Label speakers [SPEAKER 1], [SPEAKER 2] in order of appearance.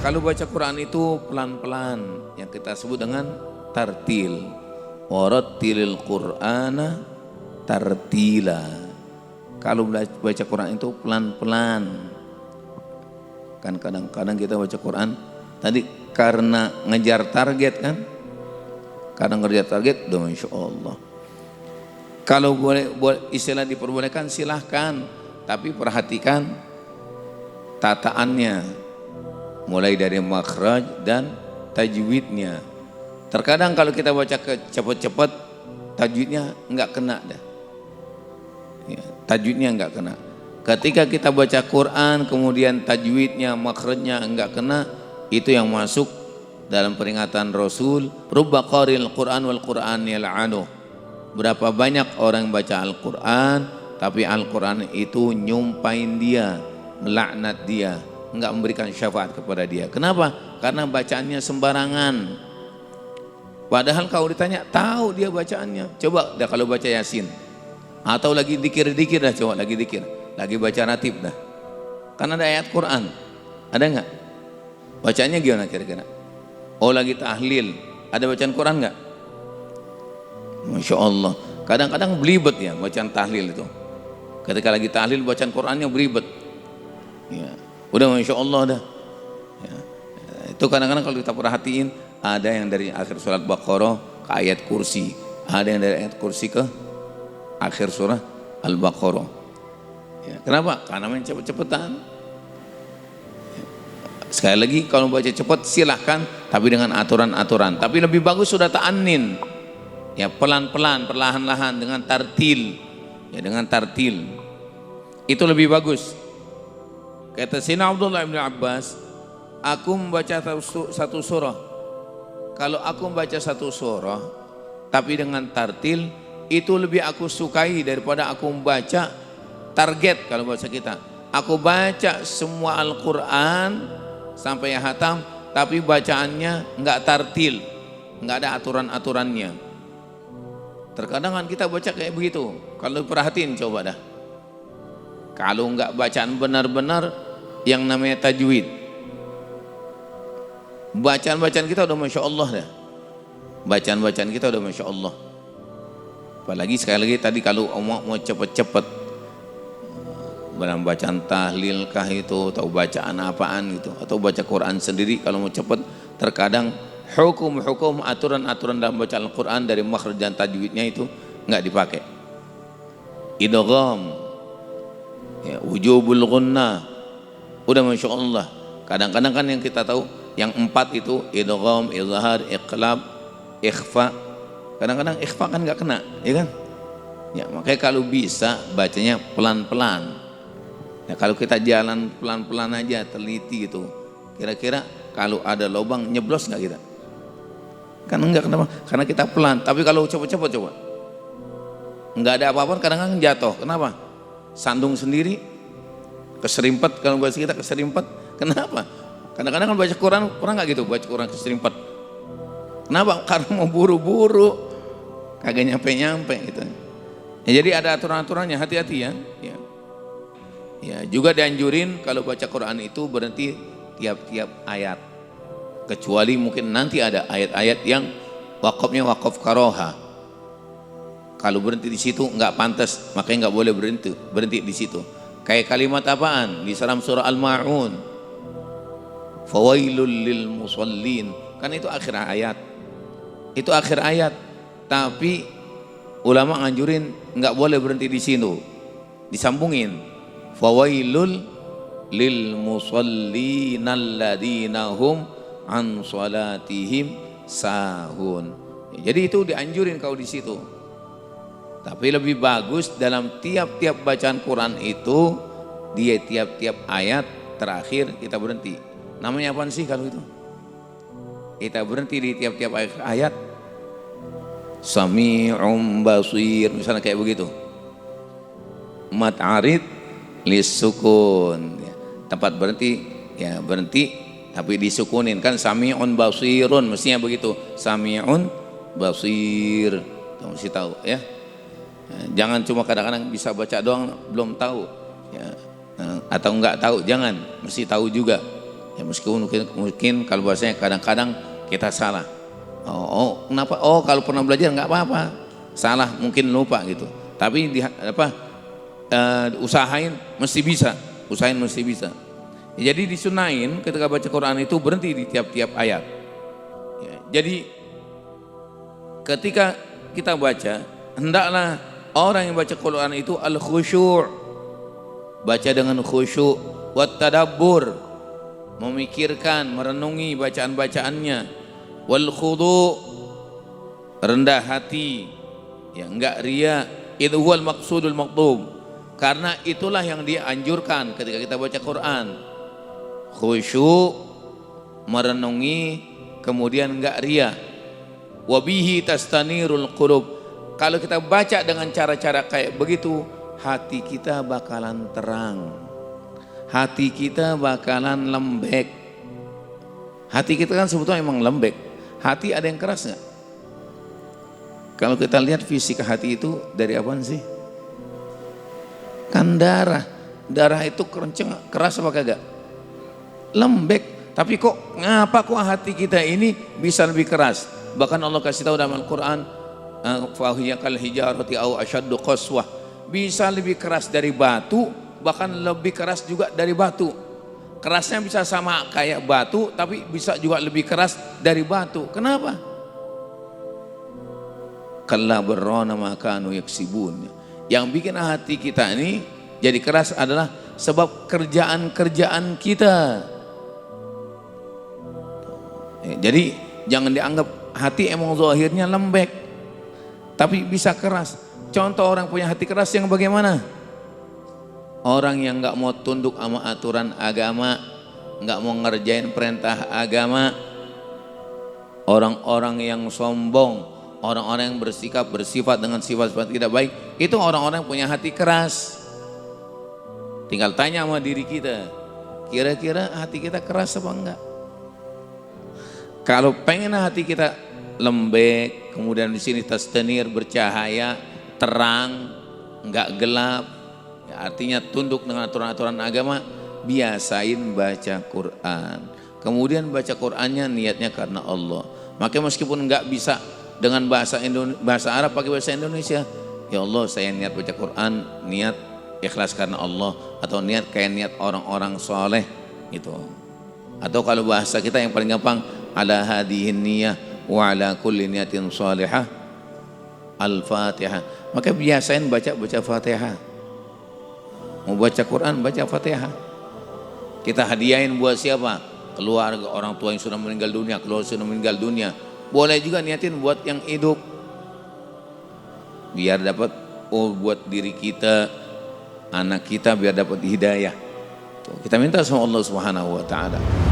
[SPEAKER 1] Kalau baca Quran itu pelan-pelan, yang kita sebut dengan tartil. Warattilil Qur'ana tartila. Kalau baca Quran itu pelan-pelan. Kan kadang-kadang kita baca Quran tadi karena ngejar target kan. Kadang ngejar target, udah Masya Allah. Kalau boleh istilah diperbolehkan silahkan, tapi perhatikan tataannya, mulai dari makhraj dan tajwidnya. Terkadang kalau kita baca cepat-cepat, tajwidnya enggak kena dah. Ya, tajwidnya enggak kena. Ketika kita baca Quran, kemudian tajwidnya, makhrajnya enggak kena, itu yang masuk dalam peringatan Rasul, rubba qaril Quran wal Quran yal'anuh. Berapa banyak orang yang baca Al-Quran, tapi Al-Quran itu nyumpain dia, melaknat dia, enggak memberikan syafaat kepada dia. Kenapa? Karena bacaannya sembarangan. Padahal kalau ditanya, tahu dia bacaannya. Coba dah kalau baca Yasin, atau lagi dikir-dikir dah, coba lagi dikir, lagi baca ratib dah. Karena ada ayat Quran, ada enggak? Bacanya gimana kira-kira? Oh lagi tahlil, ada bacaan Quran enggak? Masya Allah. Kadang-kadang belibet ya bacaan tahlil itu. Ketika lagi tahlil bacaan Qurannya belibet. Ya, udah Masya Allah dah. Ya. Itu kadang-kadang kalau kita perhatiin, ada yang dari akhir surat Baqarah ke ayat kursi, ada yang dari ayat kursi ke akhir surah Al-Baqarah. Ya, kenapa? Karena main cepet-cepetan. Ya. Sekali lagi kalau baca cepat silahkan, tapi dengan aturan-aturan. Tapi lebih bagus sudah ta'annin. Ya pelan-pelan, perlahan-lahan dengan tartil. Ya dengan tartil. Itu lebih bagus. Kata Sayyidina Abdullah bin Abbas, aku membaca satu surah. Kalau aku membaca satu surah tapi dengan tartil, itu lebih aku sukai daripada aku membaca target. Kalau bahasa kita, aku baca semua Al-Quran sampai hatam, tapi bacaannya enggak tartil, enggak ada aturan-aturannya. Terkadang kan kita baca kayak begitu. Kalau perhatiin coba dah, kalau enggak bacaan benar-benar yang namanya tajwid, bacaan-bacaan kita udah Masya Allah dah. Bacaan-bacaan kita udah Masya Allah. Apalagi sekali lagi tadi kalau mau cepet-cepet dalam bacaan tahlil kah itu, atau bacaan apaan gitu, atau baca Quran sendiri, kalau mau cepet terkadang hukum-hukum, aturan-aturan dalam baca Al-Quran dari makhraj dan tajwidnya itu enggak dipakai. Idgham, ya, wujubul gunnah, udah Masya Allah. Kadang-kadang kan yang kita tahu yang 4 itu idgham, izhar, iqlab, ikhfa. Kadang-kadang ikhfa kan enggak kena, ya kan? Ya, makanya kalau bisa bacanya pelan-pelan. Ya, kalau kita jalan pelan-pelan aja, teliti gitu, kira-kira kalau ada lubang nyeblos enggak kita? Kan enggak, kenapa? Karena kita pelan. Tapi kalau cepet-cepet coba, enggak ada apa-apa, kadang-kadang jatuh. Kenapa? Sandung sendiri, keserimpet. Kalau bahasa kita keserimpet. Kenapa? Kadang-kadang kan baca Quran enggak gitu, baca Quran keserimpet. Kenapa? Karena mau buru-buru, kagak nyampe-nyampe gitu. Ya, jadi ada aturan-aturannya, hati-hati ya. Ya. Ya, juga dianjurin kalau baca Quran itu berhenti tiap-tiap ayat. Kecuali mungkin nanti ada ayat-ayat yang wakafnya wakaf karoha. Kalau berhenti di situ nggak pantas, makanya nggak boleh berhenti di situ. Kayak kalimat apaan di dalam surah Al-Ma'un, fawailul lil musallin, kan itu akhir ayat. Itu akhir ayat. Tapi ulama nganjurin nggak boleh berhenti di situ, disambungin fawailul lil musallin alladzina hum an salatihim sahun. Jadi itu dianjurin kalau di situ. Tapi lebih bagus dalam tiap-tiap bacaan Quran itu, dia tiap-tiap ayat terakhir kita berhenti. Namanya apa sih kalau itu? Kita berhenti di tiap-tiap ayat. Sami'um basir, misalnya kayak begitu. Mat'arid lisukun. Tempat berhenti, ya berhenti tapi disukunin, kan sami'un basirun, mestinya begitu. Sami'un basir, kamu mesti tahu ya. Jangan cuma kadang-kadang bisa baca doang belum tahu ya, atau enggak tahu, jangan, mesti tahu juga Ya mungkin kalau bahasanya kadang-kadang kita salah. Kenapa? Kalau pernah belajar nggak apa-apa. Salah mungkin lupa gitu. Tapi usahain mesti bisa. Ya, jadi disunahin ketika baca Quran itu berhenti di tiap-tiap ayat. Ya, jadi ketika kita baca, hendaklah orang yang baca Quran itu al-khusyu', baca dengan khusyuk, wat tadabbur, memikirkan, merenungi bacaan-bacaannya, wal khudu', rendah hati, ya enggak riya, itu huwal maqsudul maqdum, karena itulah yang dianjurkan ketika kita baca Quran, khusyuk, merenungi, kemudian enggak riya. Wabihi tastanirul qulub. Kalau kita baca dengan cara-cara kayak begitu, hati kita bakalan terang, hati kita bakalan lembek. Hati kita kan sebetulnya emang lembek. Hati ada yang keras nggak? Kalau kita lihat fisik hati itu dari apaan sih? Kan darah. Darah itu keras apa kagak? Lembek. Tapi ngapa hati kita ini bisa lebih keras? Bahkan Allah kasih tahu dalam Al-Quran, fahiya kal hijarati au asyaddu qaswah, bisa lebih keras dari batu, bahkan lebih keras juga dari batu. Kerasnya bisa sama kayak batu, tapi bisa juga lebih keras dari batu. Kenapa? Kalla barrana ma kanu yaksibun. Yang bikin hati kita ini jadi keras adalah sebab kerjaan-kerjaan kita. Jadi jangan dianggap hati emang zahirnya lembek, tapi bisa keras. Contoh orang punya hati keras yang bagaimana? Orang yang nggak mau tunduk sama aturan agama, nggak mau ngerjain perintah agama, orang-orang yang sombong, orang-orang yang bersifat dengan sifat-sifat tidak baik, itu orang-orang yang punya hati keras. Tinggal tanya sama diri kita, kira-kira hati kita keras apa enggak? Kalau pengen hati kita lembek, kemudian di sini tastanir, bercahaya, terang, enggak gelap, ya artinya tunduk dengan aturan-aturan agama, biasain baca Quran. Kemudian baca Qurannya niatnya karena Allah. Makanya meskipun enggak bisa dengan bahasa Arab, pakai bahasa Indonesia, ya Allah saya niat baca Quran, niat ikhlas karena Allah, atau niat kayak niat orang-orang soleh gitu. Atau kalau bahasa kita yang paling gampang, ala hadihin niyah wa ala kulli niyatin salihah al-Fatihah. Maka biasain baca Fatihah. Mau baca Quran, baca Fatihah. Kita hadiahin buat siapa? Keluarga, orang tua yang sudah meninggal dunia, keluarga sudah meninggal dunia. Boleh juga niatin buat yang hidup, biar dapat buat diri kita, anak kita biar dapat hidayah. Kita minta sama Allah Subhanahu wa taala.